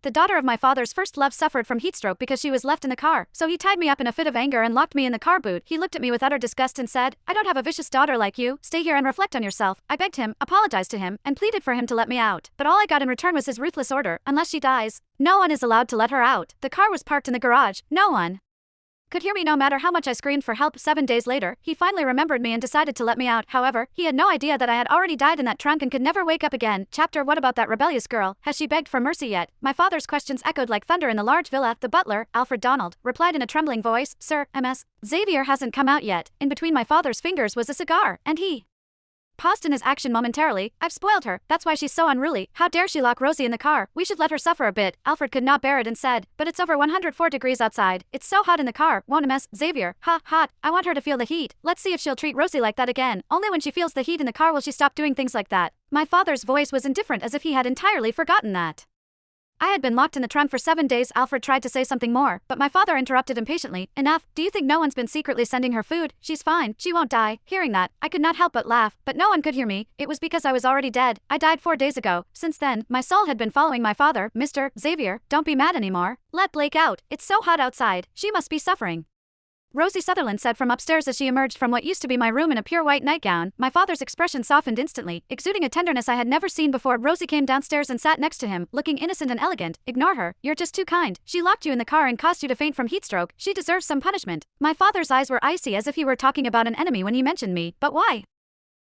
The daughter of my father's first love suffered from heatstroke because she was left in the car, so he tied me up in a fit of anger and locked me in the car boot. He looked at me with utter disgust and said, "I don't have a vicious daughter like you, stay here and reflect on yourself." I begged him, apologized to him, and pleaded for him to let me out. But all I got in return was his ruthless order, unless she dies, no one is allowed to let her out. The car was parked in the garage, no one could hear me no matter how much I screamed for help. 7 days later, he finally remembered me and decided to let me out. However, he had no idea that I had already died in that trunk and could never wake up again. Chapter: What about that rebellious girl? Has she begged for mercy yet? My father's questions echoed like thunder in the large villa. The butler, Alfred Donald, replied in a trembling voice, "Sir, Ms. Xavier hasn't come out yet." In between my father's fingers was a cigar, and he paused in his action momentarily. "I've spoiled her, that's why she's so unruly. How dare she lock Rosie in the car? We should let her suffer a bit." Alfred could not bear it and said, "But it's over 104 degrees outside. It's so hot in the car, won't Ms. Xavier? Ha, hot. I want her to feel the heat. Let's see if she'll treat Rosie like that again. Only when she feels the heat in the car will she stop doing things like that." My father's voice was indifferent, as if he had entirely forgotten that I had been locked in the trunk for 7 days. Alfred tried to say something more, but my father interrupted impatiently. "Enough. Do you think no one's been secretly sending her food? She's fine. She won't die." Hearing that, I could not help but laugh, but no one could hear me. It was because I was already dead. I died 4 days ago. Since then, my soul had been following my father. "Mr. Xavier, don't be mad anymore. Let Blake out. It's so hot outside. She must be suffering," Rosie Sutherland said from upstairs as she emerged from what used to be my room in a pure white nightgown. My father's expression softened instantly, exuding a tenderness I had never seen before. Rosie came downstairs and sat next to him, looking innocent and elegant. "Ignore her. You're just too kind. She locked you in the car and caused you to faint from heatstroke. She deserves some punishment." My father's eyes were icy, as if he were talking about an enemy when he mentioned me. But why?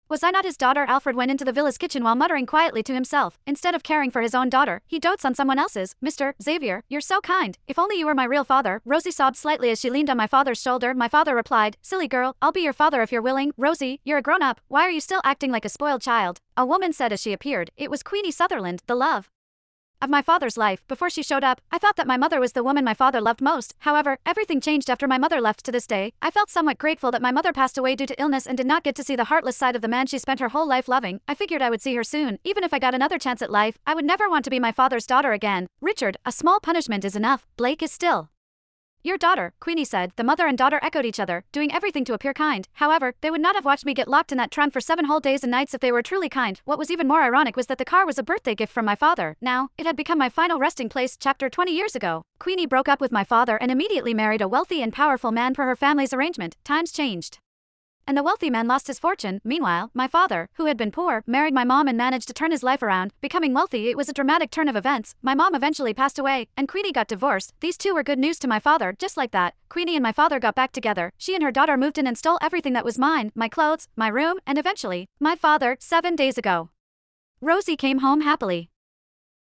Was I not his daughter? Alfred went into the villa's kitchen while muttering quietly to himself. Instead of caring for his own daughter, he dotes on someone else's. "Mr. Xavier, you're so kind. If only you were my real father." Rosie sobbed slightly as she leaned on my father's shoulder. My father replied, "Silly girl, I'll be your father if you're willing." "Rosie, you're a grown-up. Why are you still acting like a spoiled child?" a woman said as she appeared. It was Queenie Sutherland, the love of my father's life. Before she showed up, I thought that my mother was the woman my father loved most. However, everything changed after my mother left. To this day, I felt somewhat grateful that my mother passed away due to illness and did not get to see the heartless side of the man she spent her whole life loving. I figured I would see her soon. Even if I got another chance at life, I would never want to be my father's daughter again. "Richard, a small punishment is enough. Blake is still your daughter," Queenie said. The mother and daughter echoed each other, doing everything to appear kind. However, they would not have watched me get locked in that trunk for 7 whole days and nights if they were truly kind. What was even more ironic was that the car was a birthday gift from my father. Now, it had become my final resting place. Chapter: 20 years ago, Queenie broke up with my father and immediately married a wealthy and powerful man per her family's arrangement. Times changed, and the wealthy man lost his fortune. Meanwhile, my father, who had been poor, married my mom and managed to turn his life around, becoming wealthy. It was a dramatic turn of events. My mom eventually passed away, and Queenie got divorced. These two were good news to my father. Just like that, Queenie and my father got back together. She and her daughter moved in and stole everything that was mine, my clothes, my room, and eventually, my father. 7 days ago, Rosie came home happily.